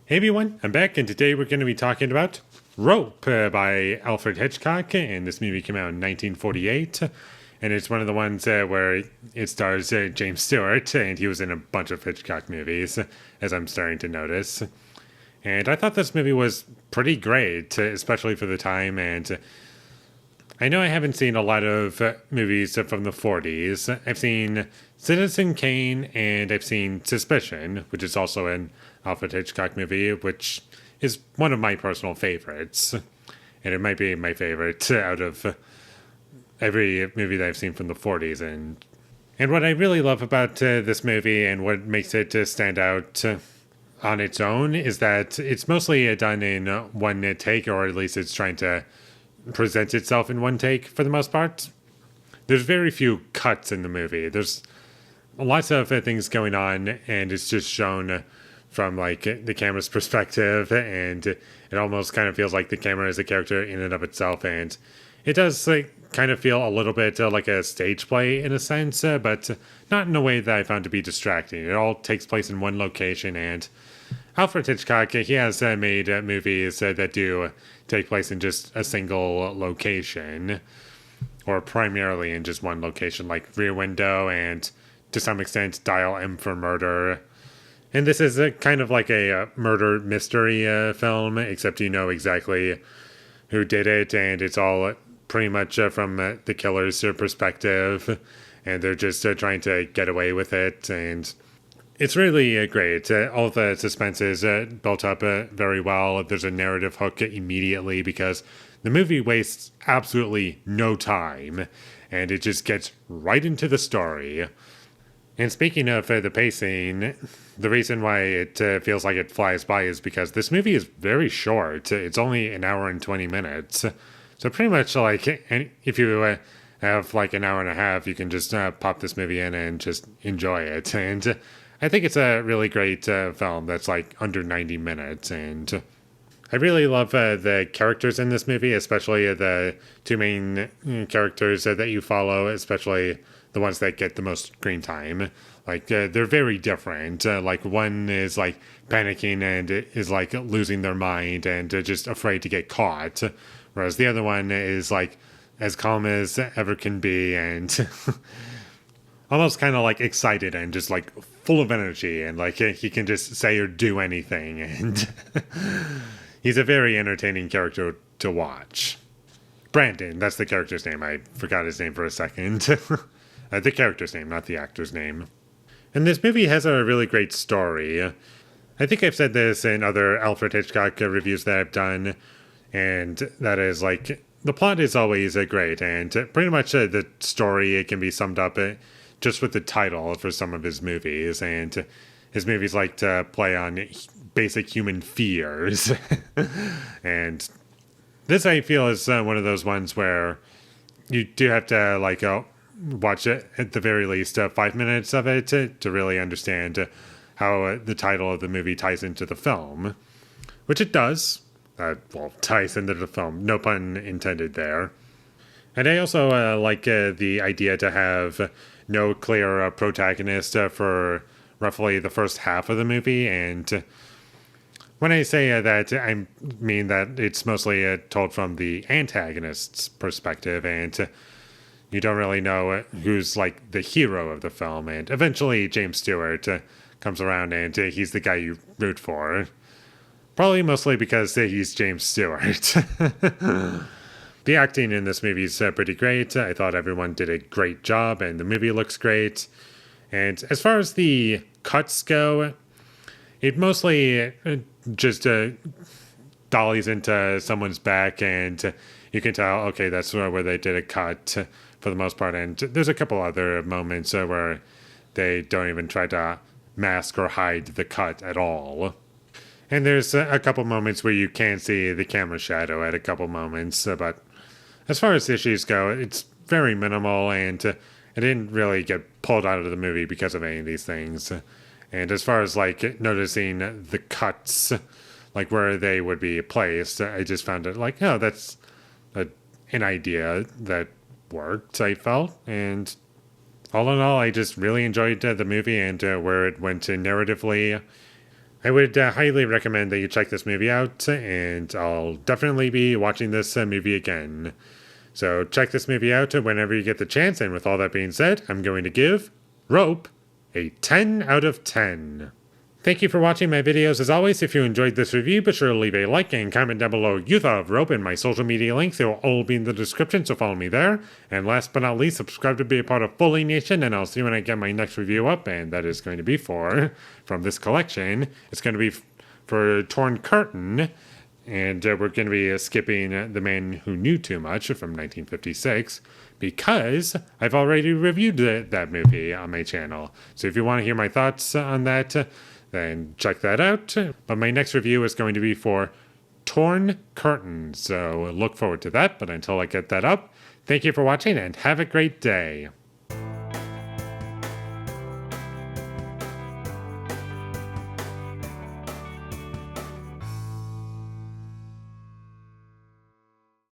Hey everyone, I'm back, and today we're going to be talking about Rope by Alfred Hitchcock, and this movie came out in 1948, and it's one of the ones where it stars James Stewart, and he was in a bunch of Hitchcock movies, as I'm starting to notice. And I thought this movie was pretty great, especially for the time, and I know I haven't seen a lot of movies from the 40s. I've seen Citizen Kane and I've seen Suspicion, which is also an Alfred Hitchcock movie, which is one of my personal favorites. And it might be my favorite out of every movie that I've seen from the 40s. And what I really love about this movie and what makes it stand out on its own is that it's mostly done in one take, or at least it's trying to presents itself in one take for the most part. There's very few cuts in the movie. There's lots of things going on, and it's just shown from like the camera's perspective, and it almost kind of feels like the camera is a character in and of itself, and it does like kind of feel a little bit like a stage play in a sense, but not in a way that I found to be distracting. It all takes place in one location, and Alfred Hitchcock, he has made movies that do take place in just a single location, or primarily in just one location, like Rear Window and, to some extent, Dial M for Murder. And this is kind of like a murder mystery film, except you know exactly who did it, and it's all pretty much from the killer's perspective, and they're just trying to get away with it, and it's really great. All the suspense is built up very well. There's a narrative hook immediately because the movie wastes absolutely no time, and it just gets right into the story. And speaking of the pacing, the reason why it feels like it flies by is because this movie is very short. It's only an hour and 20 minutes. So pretty much like if you have like an hour and a half, you can just pop this movie in and just enjoy it. And I think it's a really great film that's like under 90 minutes, and I really love the characters in this movie, especially the two main characters that you follow, especially the ones that get the most screen time. Like, they're very different. Like, one is like panicking and is like losing their mind and just afraid to get caught, whereas the other one is like as calm as ever can be and almost kind of like excited and just like full of energy, and like he can just say or do anything, and he's a very entertaining character to watch. Brandon, that's the character's name. I forgot his name for a second. The character's name, not the actor's name. And this movie has a really great story. I think I've said this in other Alfred Hitchcock reviews that I've done, and that is like the plot is always great, and pretty much the story, it can be summed up just with the title for some of his movies, and his movies like to play on basic human fears. And this, I feel, is one of those ones where you do have to like watch it at the very least 5 minutes of it to really understand how the title of the movie ties into the film, which it does. Well, ties into the film, no pun intended there. And I also like the idea to have no clear protagonist for roughly the first half of the movie. And when I say that, I mean that it's mostly told from the antagonist's perspective, and you don't really know who's like the hero of the film. And eventually James Stewart comes around, and he's the guy you root for. Probably mostly because he's James Stewart. The acting in this movie is pretty great. I thought everyone did a great job, and the movie looks great. And as far as the cuts go, it mostly just dollies into someone's back, and you can tell, okay, that's where they did a cut for the most part. And there's a couple other moments where they don't even try to mask or hide the cut at all. And there's a couple moments where you can see the camera shadow at a couple moments, but as far as issues go, it's very minimal, and it didn't really get pulled out of the movie because of any of these things. And as far as like noticing the cuts, like where they would be placed, I just found it like, oh, that's an idea that worked, I felt. And all in all, I just really enjoyed the movie and where it went narratively. I would highly recommend that you check this movie out, and I'll definitely be watching this movie again. So check this movie out whenever you get the chance, and with all that being said, I'm going to give Rope a 10 out of 10. Thank you for watching my videos. As always, if you enjoyed this review, be sure to leave a like and comment down below you thought of Rope, and my social media links. They will all be in the description, so follow me there. And last but not least, subscribe to be a part of Foley Nation, and I'll see you when I get my next review up, and that is going to be from this collection, it's going to be for Torn Curtain, and we're going to be skipping The Man Who Knew Too Much from 1956, because I've already reviewed that movie on my channel. So if you want to hear my thoughts on that, then check that out. But my next review is going to be for Torn Curtain, so look forward to that. But until I get that up, thank you for watching and have a great day.